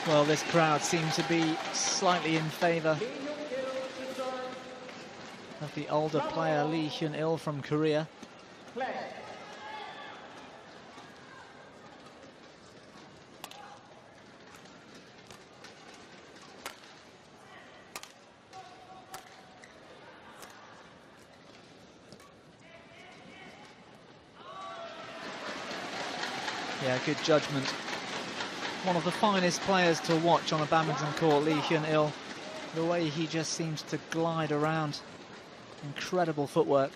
Well, this crowd seemed to be slightly in favour of the older player Hyun from Korea. Yeah, good judgment. One of the finest players to watch on a badminton court, Hyun. The way he just seems to glide around. Incredible footwork.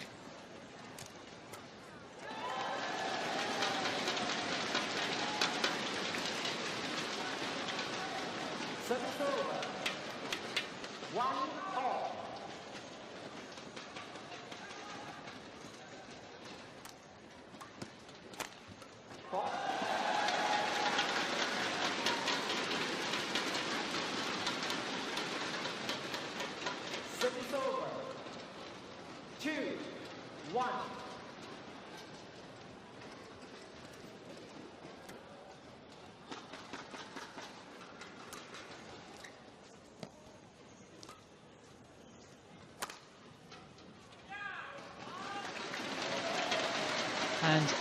And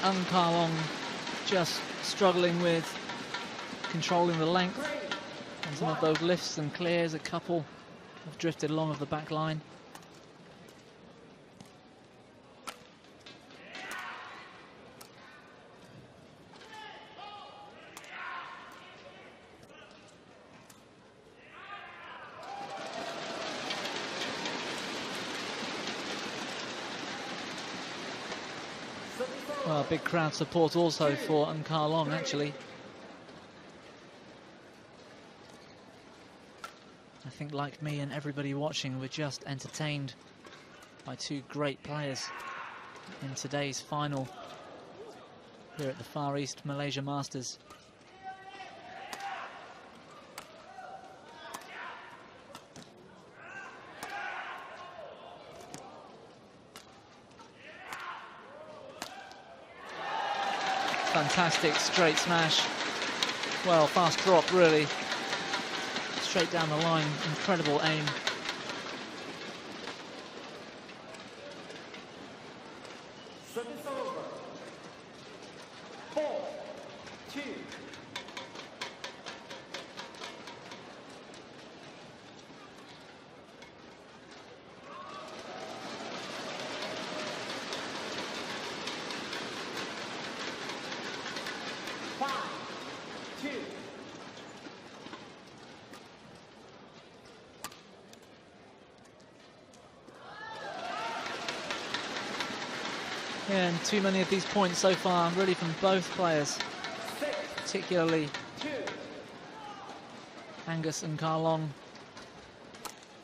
Angus just struggling with controlling the length and some of those lifts and clears. A couple have drifted along of the back line. Well, big crowd support also for Angus actually. I think, like me and everybody watching, we're just entertained by two great players in today's final here at the Far East Malaysia Masters. Fantastic straight smash. Well, fast drop really. Straight down the line, incredible aim. Service over. 4-2. Yeah, and too many of these points so far, really from both players, particularly Angus and Angus,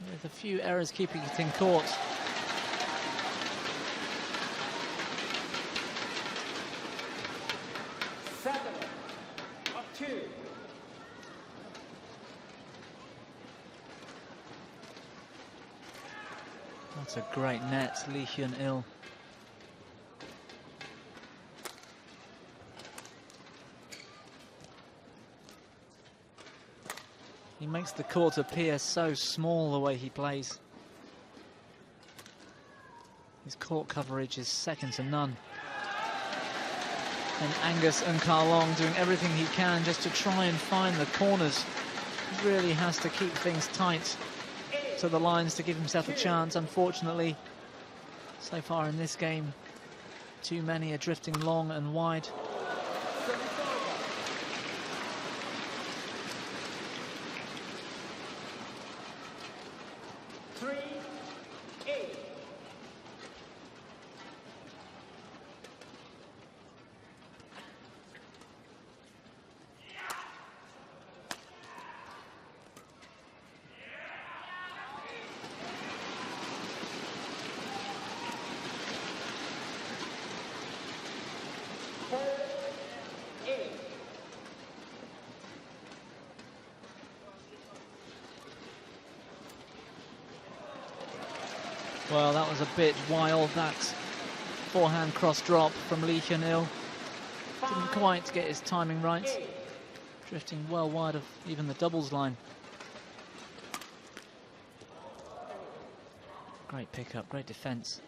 with a few errors keeping it in court. That's a great net, Hyun. He makes the court appear so small the way he plays. His court coverage is second to none. And Angus and Angus doing everything he can just to try and find the corners. He really has to keep things tight to the lines to give himself a chance. Unfortunately, so far in this game, too many are drifting long and wide. Well, that was a bit wild, that forehand cross drop from Hyun. Didn't quite get his timing right. drifting well wide of even the doubles line. Great pickup, great defense.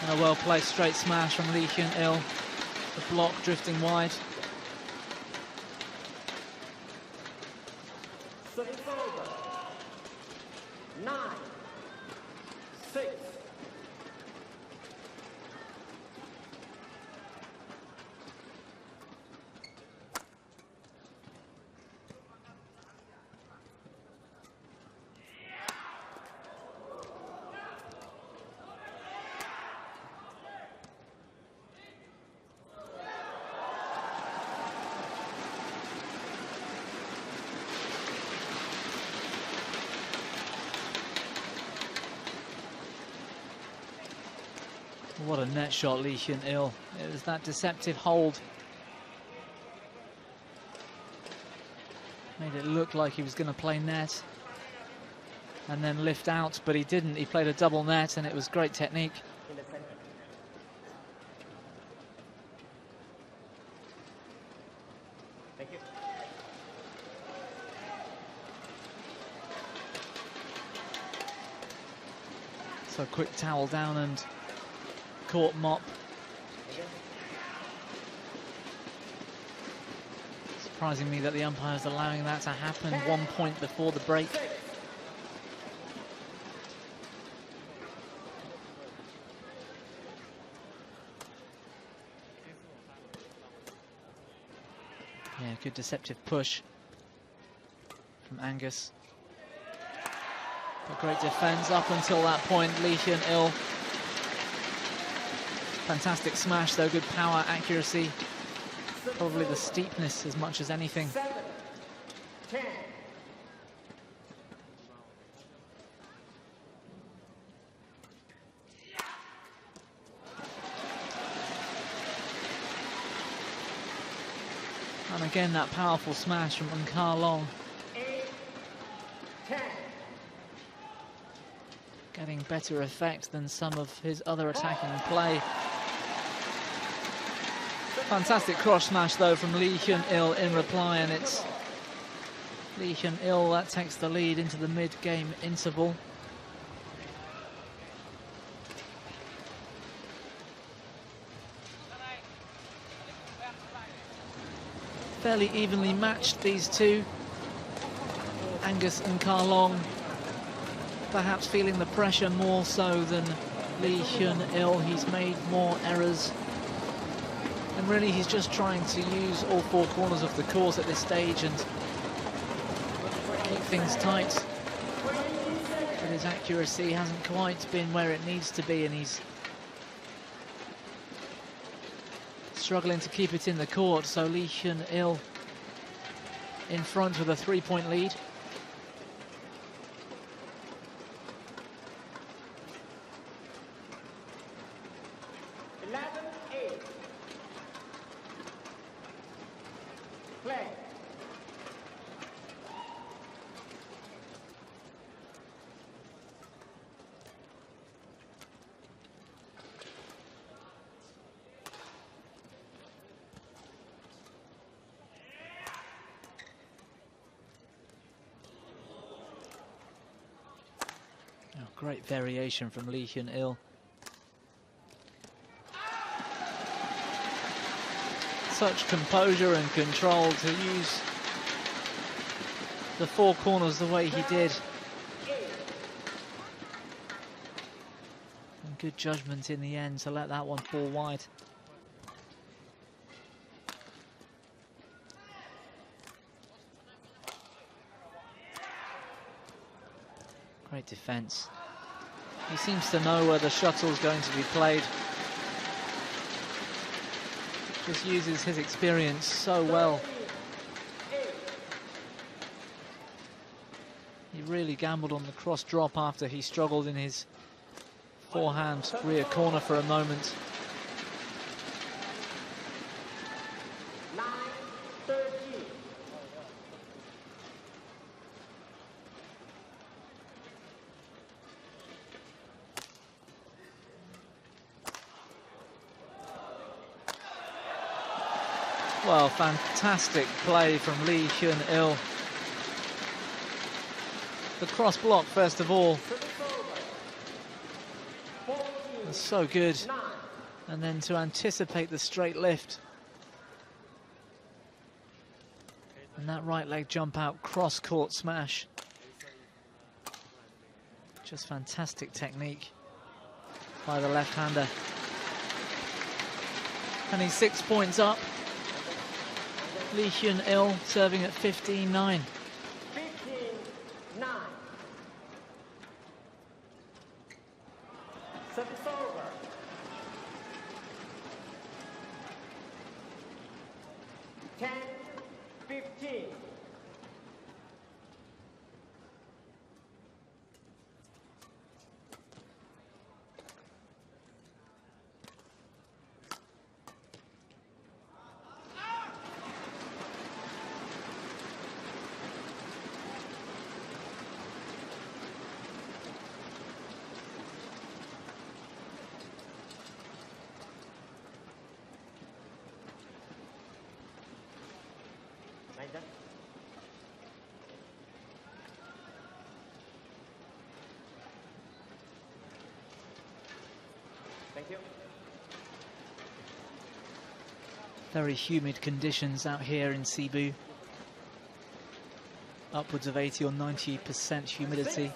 And a well-placed straight smash from Hyun. The block drifting wide. Service over. 9-6. What a net shot, Hyun. It was that deceptive hold. Made it look like he was going to play net and then lift out, but he didn't. He played a double net, and it was great technique. In the center. Thank you. So quick towel down and court mop. Surprising me that the umpire's allowing that to happen 1 point before the break. Yeah, good deceptive push from Angus. But great defense up until that point. Hyun. Fantastic smash though, good power, accuracy. Probably the steepness as much as anything. 7-10. And again, that powerful smash from Long. 8-10. Getting better effect than some of his other attacking play. Fantastic cross smash though from Hyun in reply, and it's Hyun that takes the lead into the mid-game interval. Fairly evenly matched, these two. Angus and Long perhaps feeling the pressure more so than Hyun. He's made more errors. And really, he's just trying to use all four corners of the court at this stage and keep things tight. But his accuracy hasn't quite been where it needs to be, and he's struggling to keep it in the court. So Hyun in front with a 3-point lead. Great variation from Hyun. Such composure and control to use the four corners the way he did. And good judgment in the end to let that one fall wide. Great defense. He seems to know where the shuttle's going to be played. Just uses his experience so well. really gambled on the cross drop after he struggled in his forehand rear corner for a moment. 9-13. Well, fantastic play from Hyun. The cross block, first of all, was so good. And then to anticipate the straight lift. And that right leg jump out, cross court smash. Just fantastic technique by the left-hander. And he's 6 points up. Hyun serving at 15-9. 15-9. Service over. 10-15. Thank you. Very humid conditions out here in Cebu. Upwards of 80 or 90% humidity.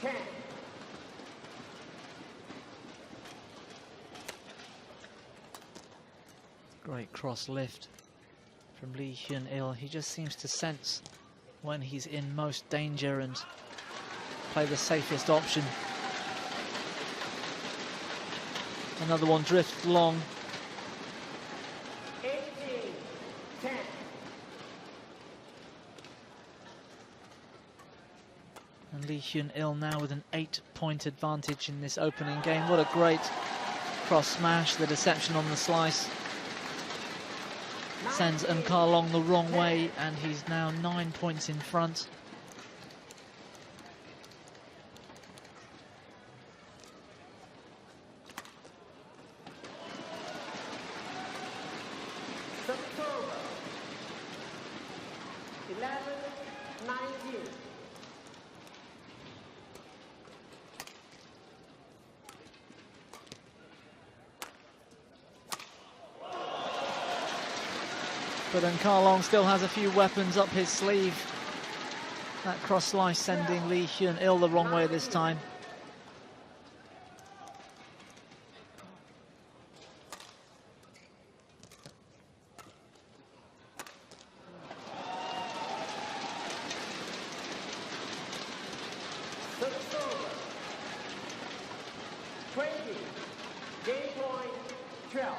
16-10. Great cross lift from Hyun. He just seems to sense when he's in most danger and play the safest option. Another one drifts long. 18-10. And Hyun now with an 8-point advantage in this opening game. What a great cross smash. The deception on the slice sends Nkalong the wrong way, and he's now 9 points in front. October 11-19. But Nkalong still has a few weapons up his sleeve. That cross slice sending Hyun the wrong way this time. October 20. Game point 12.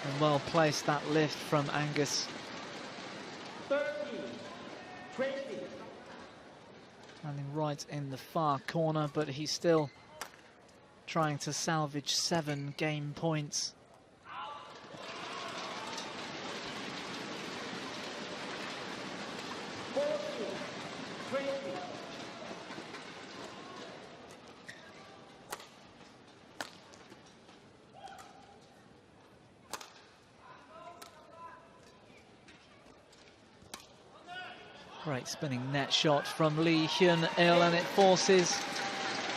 And well placed that lift from Angus. 30-20. Landing right in the far corner, but he's still trying to salvage 7 game points. Great spinning net shot from Hyun, and it forces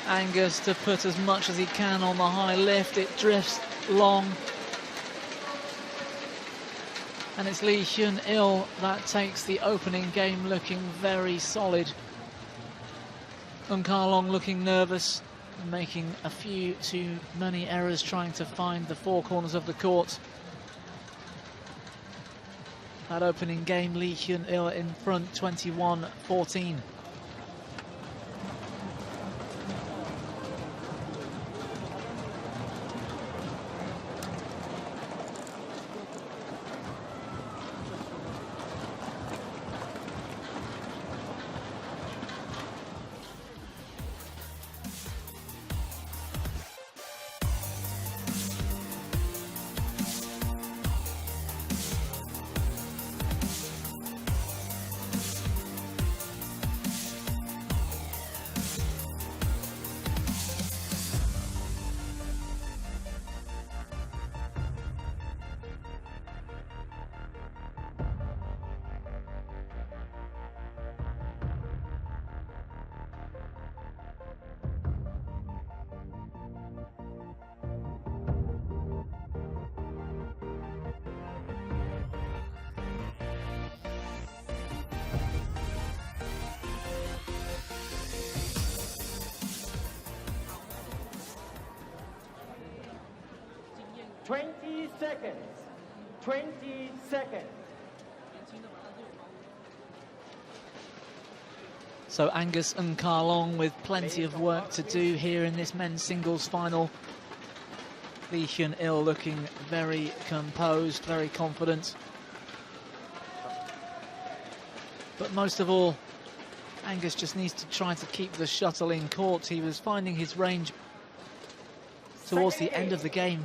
Angus to put as much as he can on the high lift. It drifts long, And it's Lee Hyun-il that takes the opening game looking very solid. Long looking nervous and making a few too many errors trying to find the four corners of the court. That opening game, Lee Hyun-il in front 21-14. Twenty seconds. 20 seconds. So Angus and Carlong with plenty of work to do here in this men's singles final. Lee Hyun-il looking very composed, very confident. But most of all, Angus just needs to try to keep the shuttle in court. He was finding his range towards the end of the game.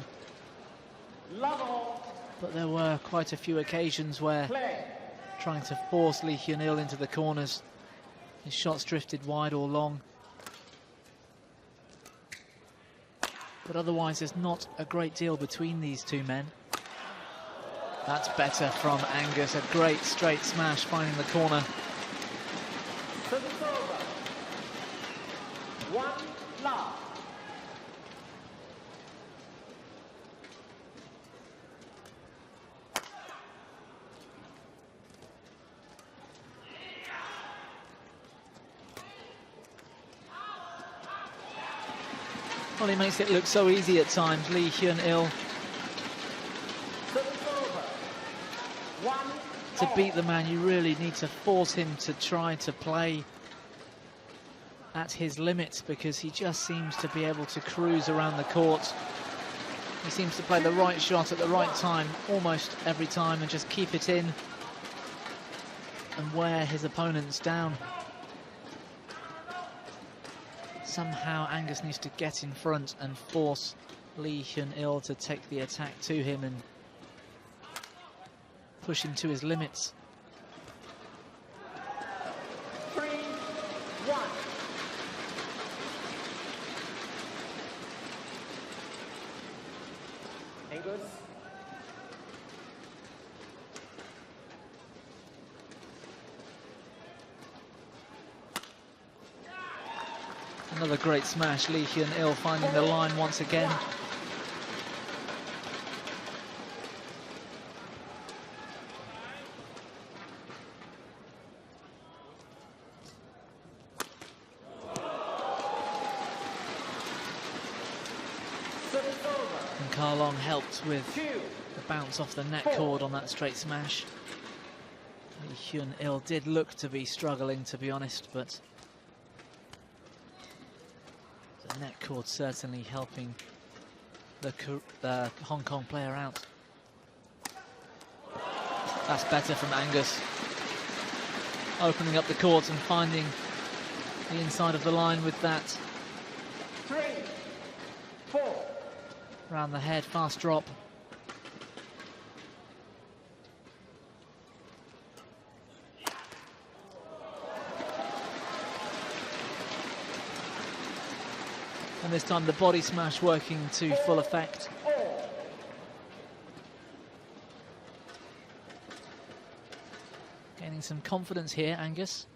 But there were quite a few occasions where trying to force Lee Hyun-il into the corners, his shots drifted wide or long. But otherwise there's not a great deal between these two men. That's better from Angus, a great straight smash finding the corner. One love. Well, he makes it look so easy at times, Lee Hyun-il. To beat the man, you really need to force him to try to play at his limits, because he just seems to be able to cruise around the court. He seems to play the right shot at the right time almost every time and just keep it in and wear his opponents down. Somehow Angus needs to get in front and force Lee Hyun-il to take the attack to him and push him to his limits. 3-1. Angus. Another great smash, Lee Hyun-il finding the line once again. And Carlong helped with the bounce off the net cord on that straight smash. Lee Hyun-il did look to be struggling, to be honest, but the net cord certainly helping the Hong Kong player out. That's better from Angus. Opening up the court and finding the inside of the line with that. 3-4. Round the head, fast drop. And this time the body smash working to full effect. Gaining some confidence here, Angus.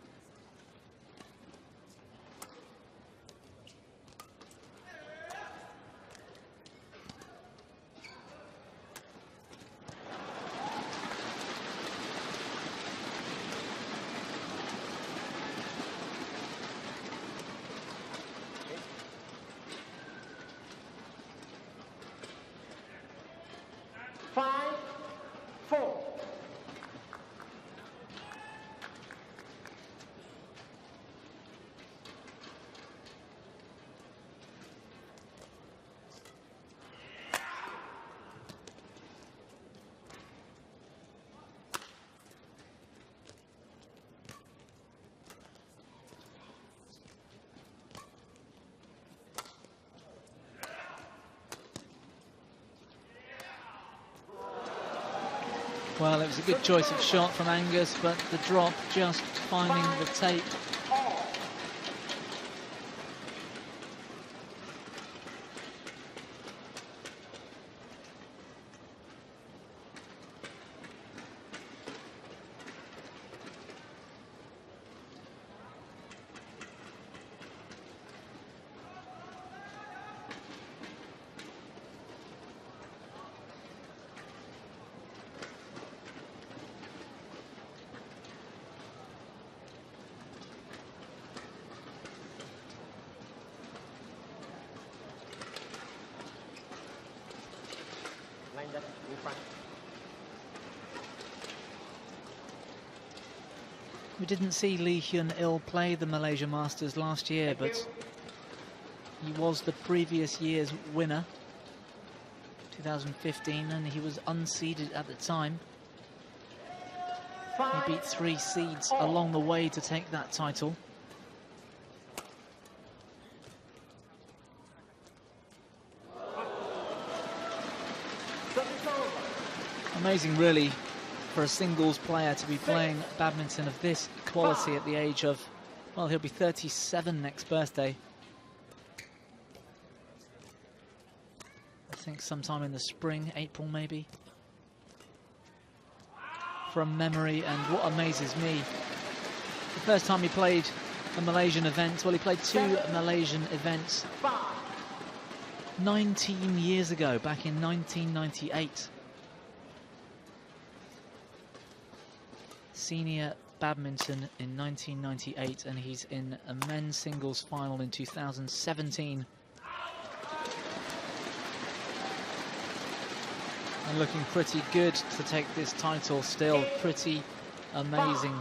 Well, it was a good choice of shot from Angus, but the drop just finding the tape. In front. We didn't see Hyun play the Malaysia Masters last year, but he was the previous year's winner, 2015, and he was unseeded at the time. He beat 3 seeds along the way to take that title. Amazing, really, for a singles player to be playing badminton of this quality at the age of, well, he'll be 37 next birthday. I think sometime in the spring, April maybe. From memory, and what amazes me, the first time he played a Malaysian event, well, he played 2 Malaysian events 19 years ago, back in 1998. Senior badminton in 1998, and he's in a men's singles final in 2017. And looking pretty good to take this title still. Pretty amazing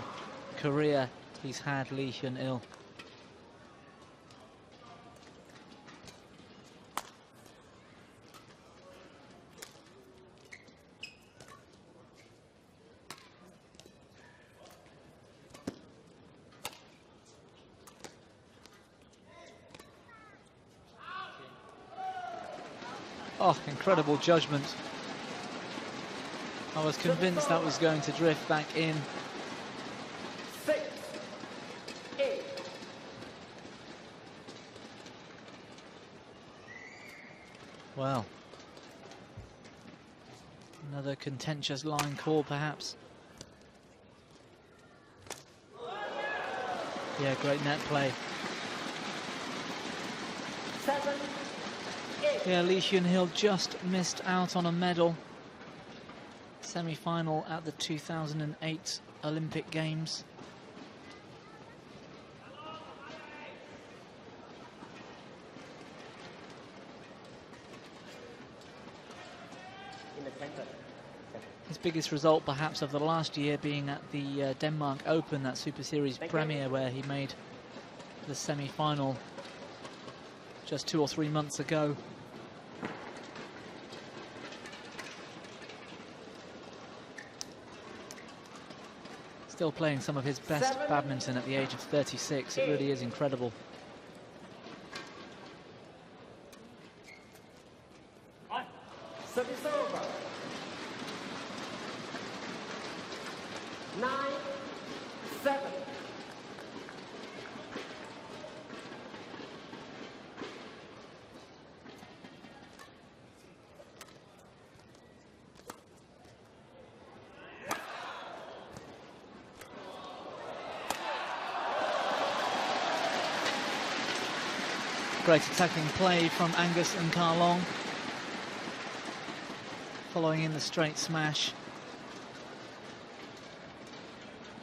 career he's had, Hyun. Oh, incredible judgment. I was convinced that was going to drift back in. 6, 8. Well, another contentious line call, perhaps. Yeah, great net play. 7, 8. Yeah, Hyun just missed out on a medal. Semi-final at the 2008 Olympic Games. In the center. His biggest result, perhaps, of the last year being at the Denmark Open, that Super Series premiere, where he made the semi-final just 2 or 3 months ago. Still playing some of his best badminton at the age of 36. It really is incredible. Service over. 9, 7. Great attacking play from Angus and Carlong, following in the straight smash.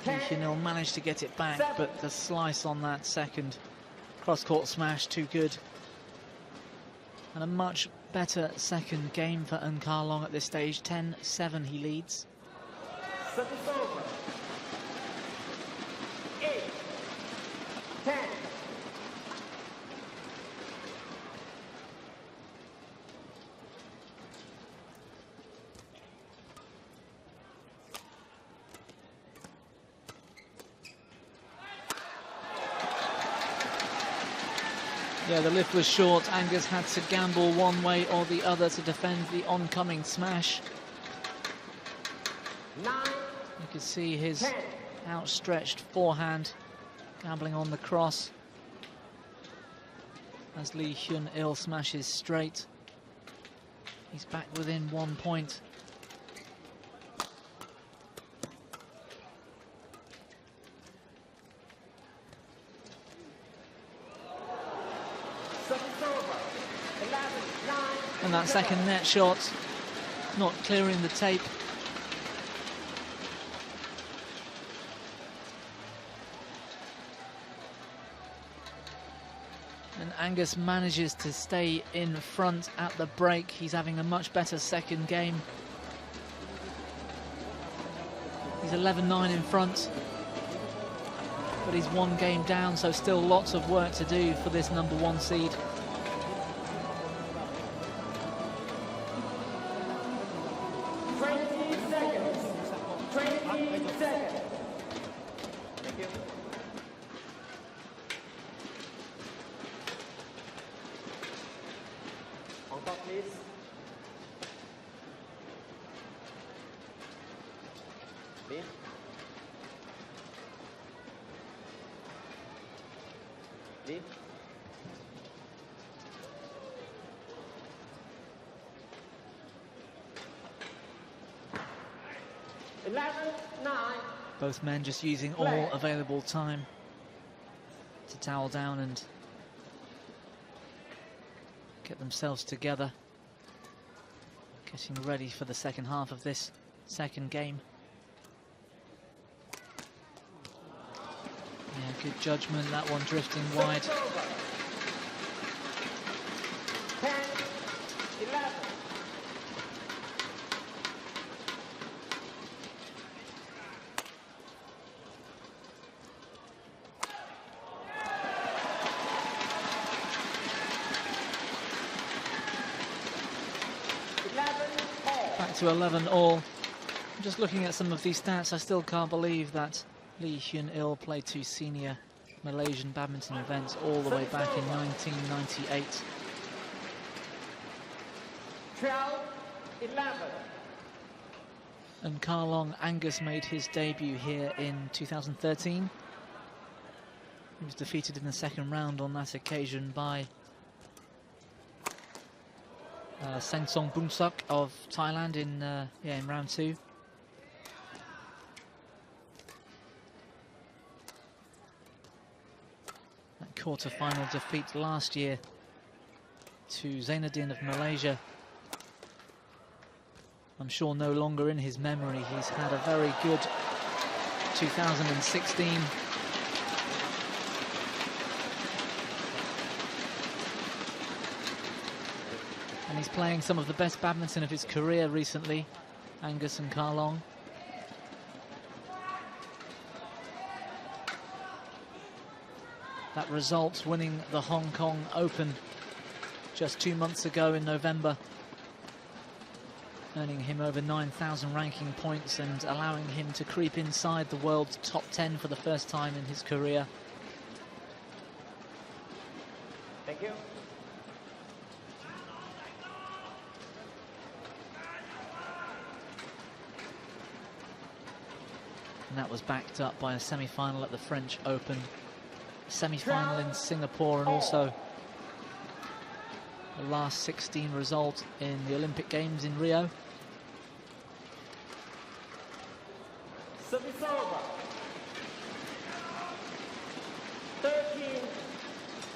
Hyun managed to get it back, but the slice on that second cross-court smash, too good. And a much better second game for Carlong at this stage. 10-7 he leads. Service over. 8, 10. Yeah, the lift was short. Angus had to gamble one way or the other to defend the oncoming smash. 9, You can see his 10. outstretched forehand gambling on the cross as Hyun smashes straight. He's back within 1 point. Service over. 11, 9. And that second net shot not clearing the tape. And Angus manages to stay in front at the break. He's having a much better second game. He's 11-9 in front, but he's 1 game down, so still lots of work to do for this #1 seed. On top, please. Please. Please. Both men just using all available time to towel down and get themselves together, getting ready for the second half of this second game. Yeah, good judgment, that one drifting wide. 10, 11. Back to 11 all. I'm just looking at some of these stats. I still can't believe that Hyun played 2 senior Malaysian badminton events all the way back in 1998. 12, 11. And Angus made his debut here in 2013. He was defeated in the second round on that occasion by Seng-song Boonsuk of Thailand in round 2. That quarter-final defeat last year to Zainuddin of Malaysia, I'm sure no longer in his memory. He's had a very good 2016. And he's playing some of the best badminton of his career recently, Angus and Karlong. That result, winning the Hong Kong Open just 2 months ago in November, earning him over 9,000 ranking points and allowing him to creep inside the world's top 10 for the first time in his career. Thank you. And that was backed up by a semi-final at the French Open, semi-final in Singapore, and also the last 16 result in the Olympic Games in Rio. Service over. 13,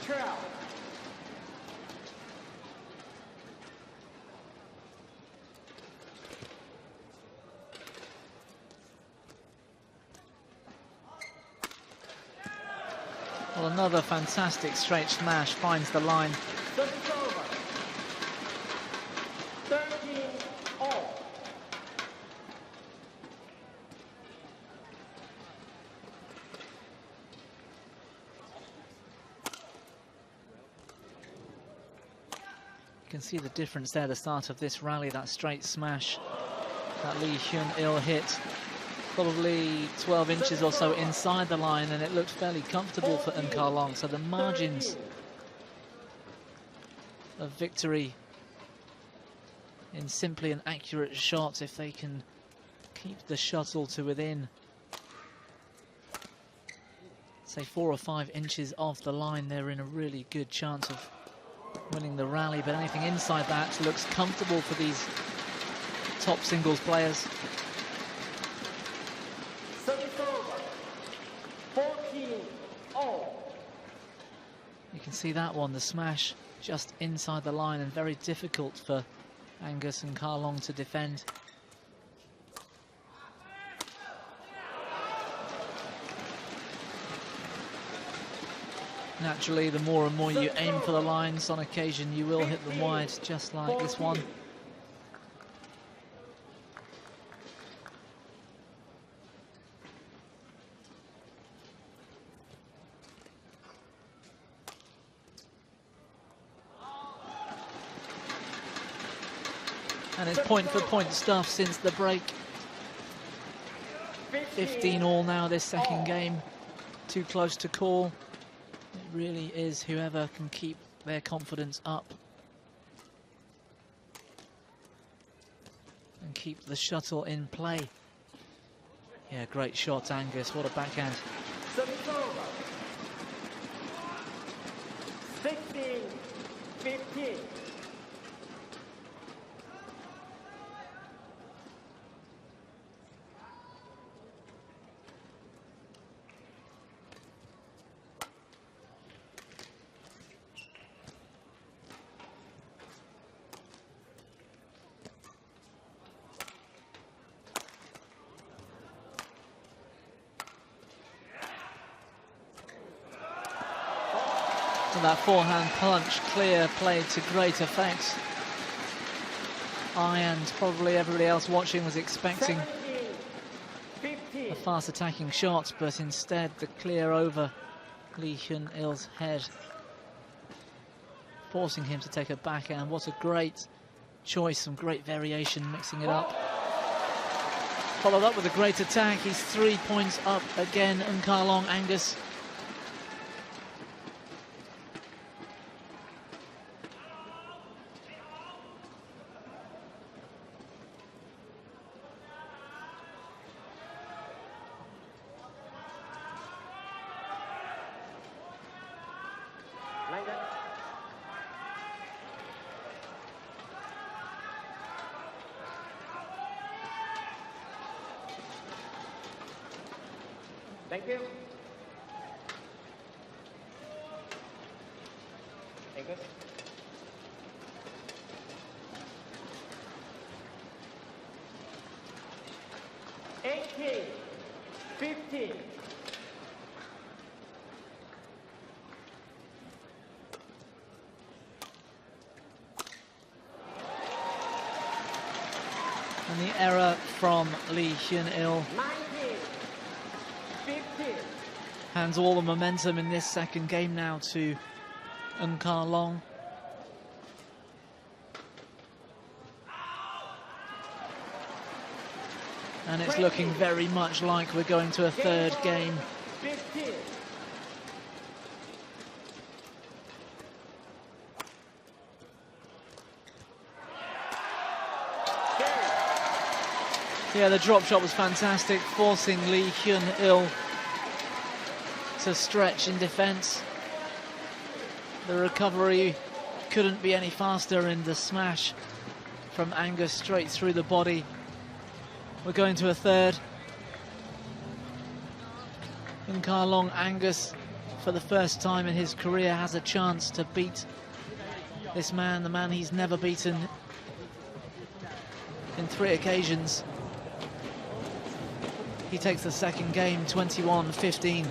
12. Well, another fantastic straight smash finds the line. Service over. 13, all. You can see the difference there at the start of this rally, that straight smash that Hyun hit. Probably 12 inches or so inside the line, and it looked fairly comfortable for Karlong. So the margins of victory in simply an accurate shot, if they can keep the shuttle to within, say, 4 or 5 inches off the line, they're in a really good chance of winning the rally. But anything inside that looks comfortable for these top singles players. Service over. 14-all. You can see that one, the smash just inside the line, and very difficult for Angus and Ka Long to defend. Naturally, the more and more you aim for the lines, on occasion you will hit them wide, just like this one. And it's point-for-point stuff since the break. 15-all now this second game. Too close to call. It really is whoever can keep their confidence up and keep the shuttle in play. Yeah, great shot, Angus. What a backhand. Service over. 16-15. And that forehand punch, clear, played to great effect. I and probably everybody else watching was expecting a fast attacking shot, but instead the clear over Lee Hyun-il's head, forcing him to take a backhand. What a great choice, some great variation, mixing it up. Followed up with a great attack. He's 3 points up again, and Ka Long, Angus. Thank you. Angus. $18, $15. And the error from Lee Hyun-il 19, 15. hands all the momentum in this second game now to Ka Long. And it's looking very much like we're going to a third game. 15. Yeah, the drop shot was fantastic, forcing Lee Hyun-il to stretch in defense. The recovery couldn't be any faster, in the smash from Angus straight through the body. We're going to a third. And Ka Long, Angus, for the first time in his career, has a chance to beat this man, the man he's never beaten in 3 occasions. He takes the second game, 21-15.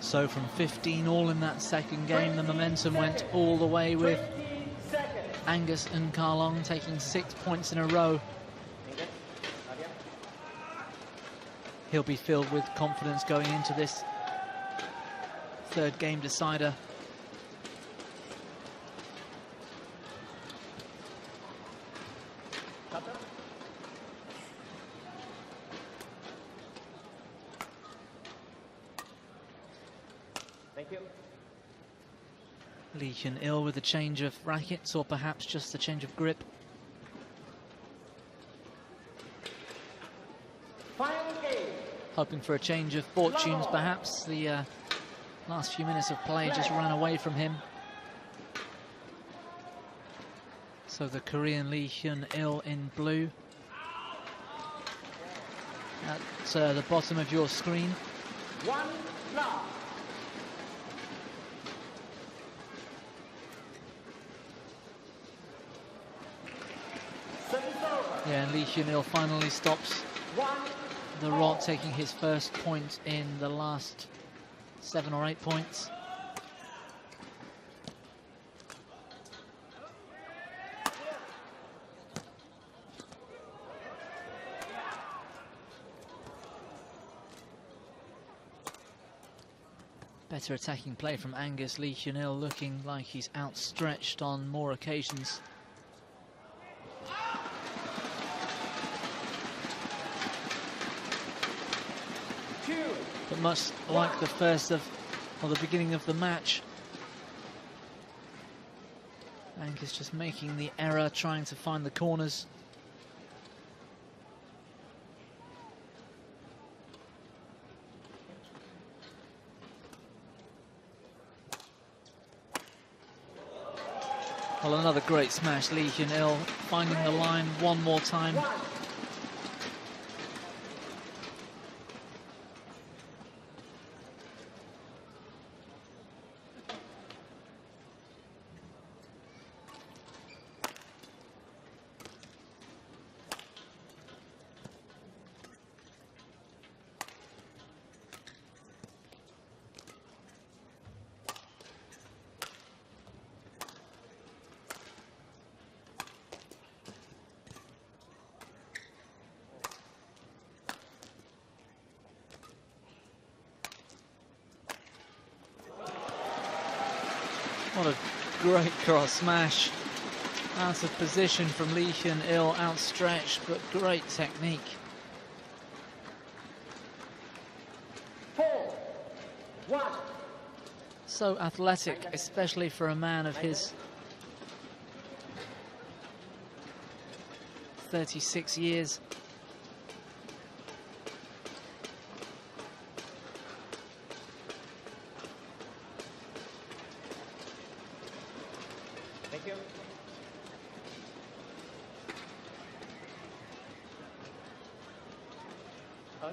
So from 15 all in that second game, the momentum went all the way with 20 seconds. Angus and Karlong taking 6 points in a row. Angus, Nadia. He'll be filled with confidence going into this third game decider. Cutter. Thank you. Lee Hyun-il with a change of rackets, or perhaps just a change of grip. Final game. Hoping for a change of fortunes, perhaps. The last few minutes of play just ran away from him. So the Korean Lee Hyun-il in blue. At the bottom of your screen. 1 love. Service over. Yeah, and Lee Hyun-il finally stops 1. the rod, taking his first point in the last 7 or 8 points. Better attacking play from Angus. Lee Hyun-il looking like he's outstretched on more occasions. But much like the first of, or the beginning of the match, Angus just making the error, trying to find the corners. Well, another great smash. Lee Hyun-il finding the line one more time. What a great cross smash. Out of position from Lee Hyun-il, outstretched, but great technique. 4-1. So athletic, especially for a man of his 36 years. Thank you. On.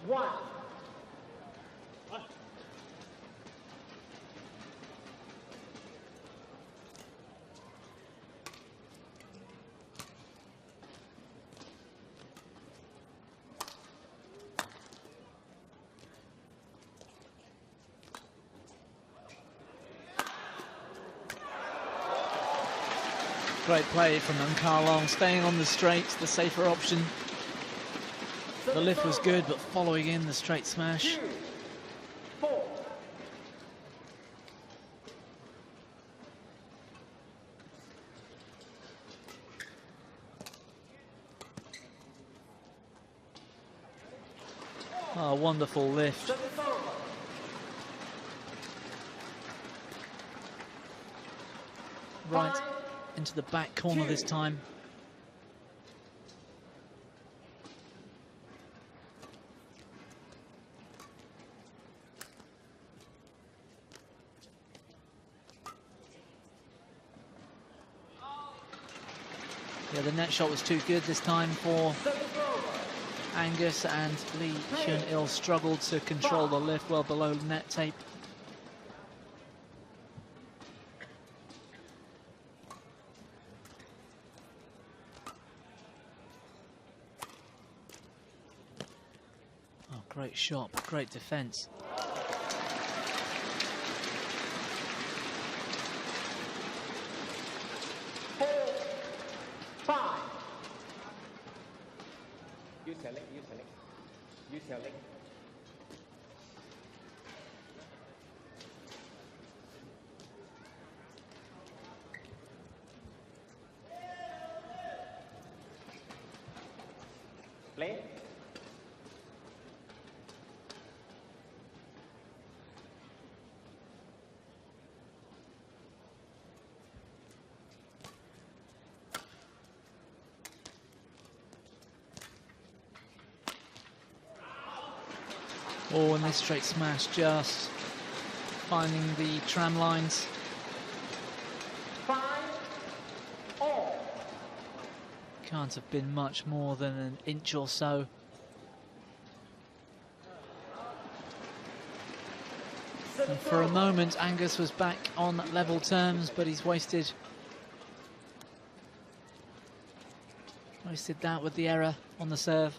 4-1. Great play from Karlong, staying on the straight, the safer option. The lift was good, but following in the straight smash. 2-4. Oh, wonderful lift. Service over. Right into the back corner this time. Yeah, the net shot was too good this time for Service over. Angus, and Lee Hyun-il struggled to control the lift well below net tape. Great shot, but great defence. Use your leg, use your leg. Use your leg. Play. Oh, and this straight smash just finding the tram lines. 5-all. Can't have been much more than an inch or so. And for a moment, Angus was back on level terms, but he's wasted that with the error on the serve.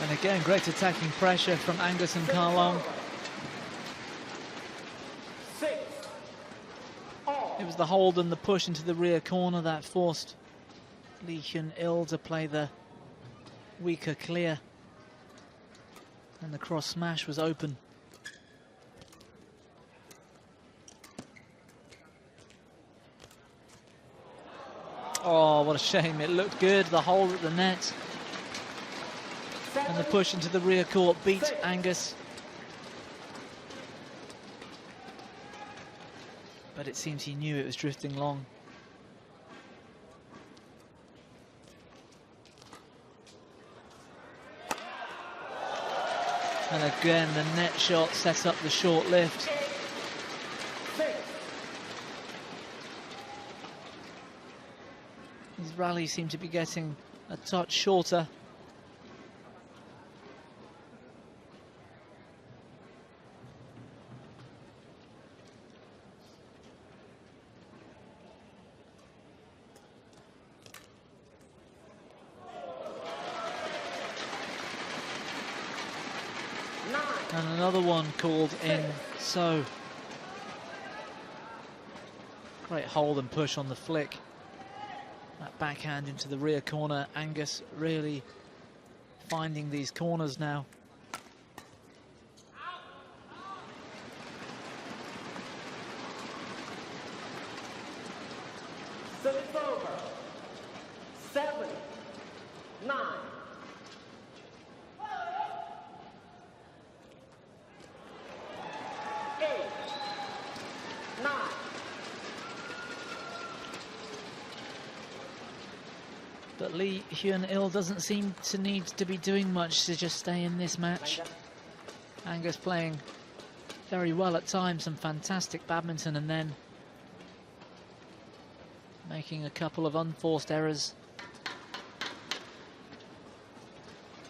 And again, great attacking pressure from Angus and Karlong. It was the hold and the push into the rear corner that forced Hyun to play the weaker clear. And the cross smash was open. Oh, what a shame. It looked good, the hold at the net. And the push into the rear court beat Angus. But it seems he knew it was drifting long. And again, the net shot sets up the short lift. His rallies seem to be getting a touch shorter. And another one called in, so great hold and push on the flick. That backhand into the rear corner. Angus really finding these corners now. Service over. 7-9. 8-9. But Hyun doesn't seem to need to be doing much to just stay in this match. Angus playing very well at times, some fantastic badminton, and then making a couple of unforced errors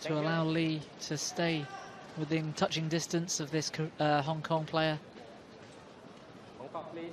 to allow Lee to stay within touching distance of this Hong Kong player. Hong Kong, please.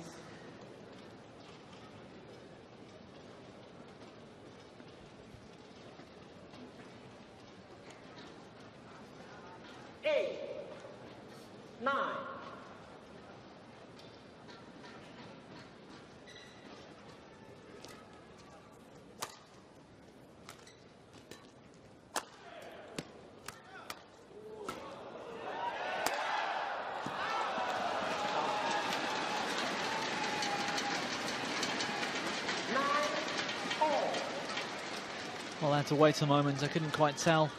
Well, I had to wait a moment. I couldn't quite tell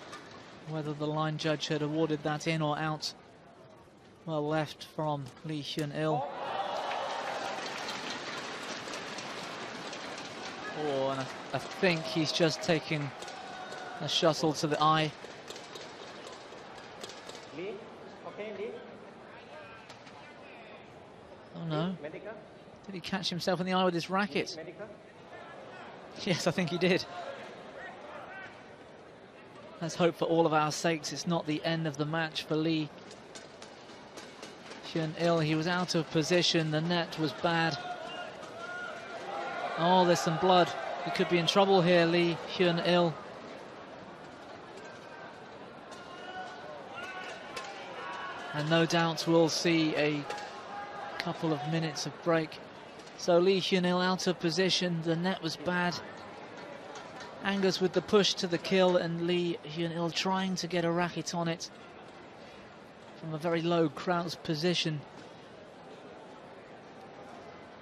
whether the line judge had awarded that in or out. Well left from Hyun. Oh, and I think he's just taking a shuttle to the eye. Lee, okay, Lee. Oh no. Medical? Did he catch himself in the eye with his racket? Medical? Yes, I think he did. Let's hope for all of our sakes it's not the end of the match for Lee Hyun-il. He was out of position, the net was bad. Oh, there's some blood. He could be in trouble here, Lee Hyun-il. And no doubt we'll see a couple of minutes of break. So Lee Hyun-il out of position, the net was bad. Angus with the push to the kill, and Lee Hyun-il trying to get a racket on it from a very low crouched position.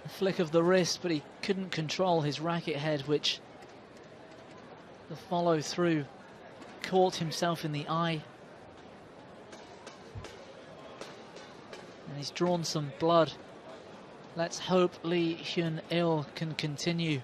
A flick of the wrist, but he couldn't control his racket head, which the follow through caught himself in the eye. And he's drawn some blood. Let's hope Lee Hyun-il can continue.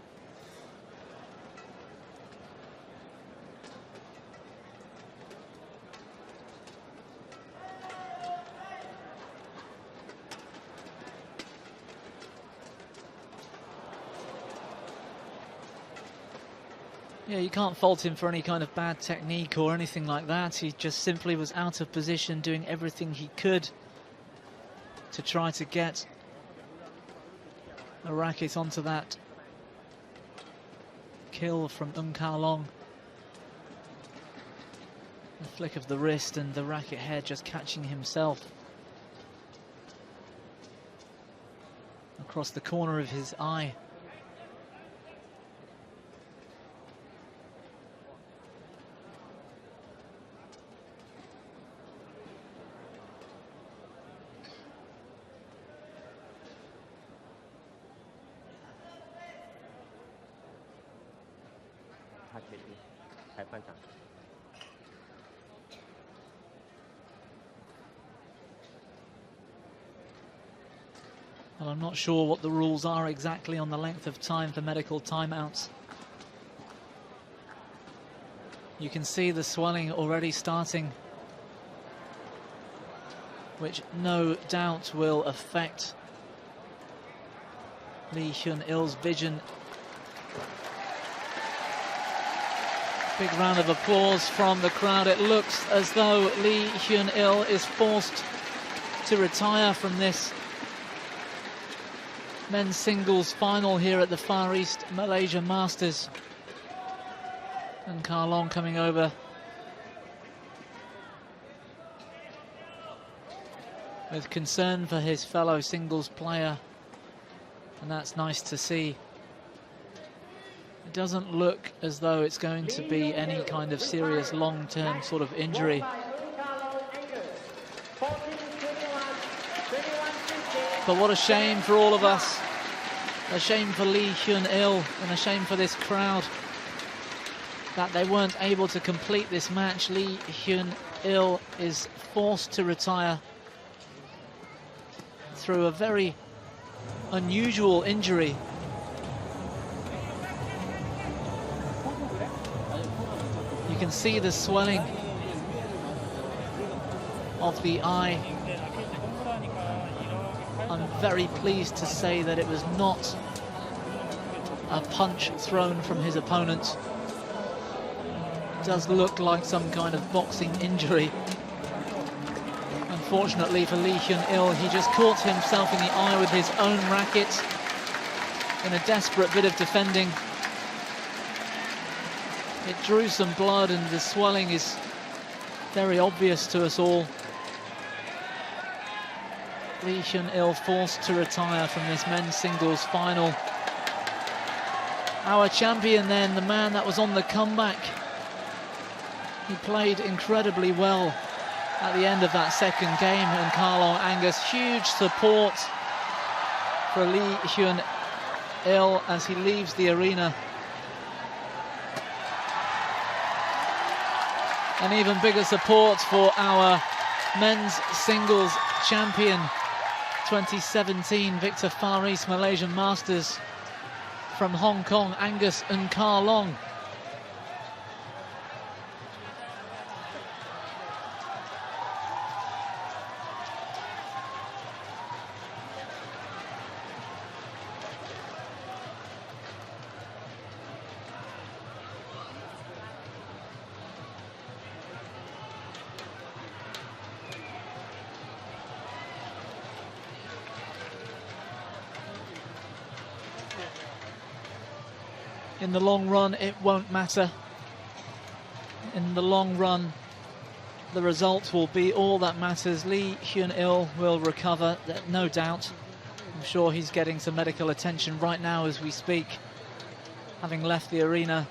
Yeah, you can't fault him for any kind of bad technique or anything like that. He just simply was out of position, doing everything he could to try to get a racket onto that kill from Ka-long. A flick of the wrist and the racket head just catching himself across the corner of his eye. Well, I'm not sure what the rules are exactly on the length of time for medical timeouts. You can see the swelling already starting, which no doubt will affect Lee Hyun-il's vision. Big round of applause from the crowd. It looks as though Lee Hyun-il is forced to retire from this men's singles final here at the Far East Malaysia Masters. And Ka-long coming over with concern for his fellow singles player, and that's nice to see. It doesn't look as though it's going to be any kind of serious long-term sort of injury. But what a shame for all of us. A shame for Lee Hyun-il and a shame for this crowd that they weren't able to complete this match. Lee Hyun-il is forced to retire through a very unusual injury. You can see the swelling of the eye. I'm very pleased to say that it was not a punch thrown from his opponent. It does look like some kind of boxing injury. Unfortunately for Lee Hyun-il, he just caught himself in the eye with his own racket in a desperate bit of defending. It drew some blood and the swelling is very obvious to us all. Lee Hyun-il forced to retire from this men's singles final. Our champion then, the man that was on the comeback. He played incredibly well at the end of that second game, and Ka-long Angus, huge support for Lee Hyun-il as he leaves the arena. And even bigger support for our men's singles champion, 2017 Victor Far East Malaysian Masters from Hong Kong, Angus and Ka-long. in the long run, it won't matter. In the long run, the result will be all that matters. Lee Hyun-il will recover, no doubt. I'm sure he's getting some medical attention right now as we speak, having left the arena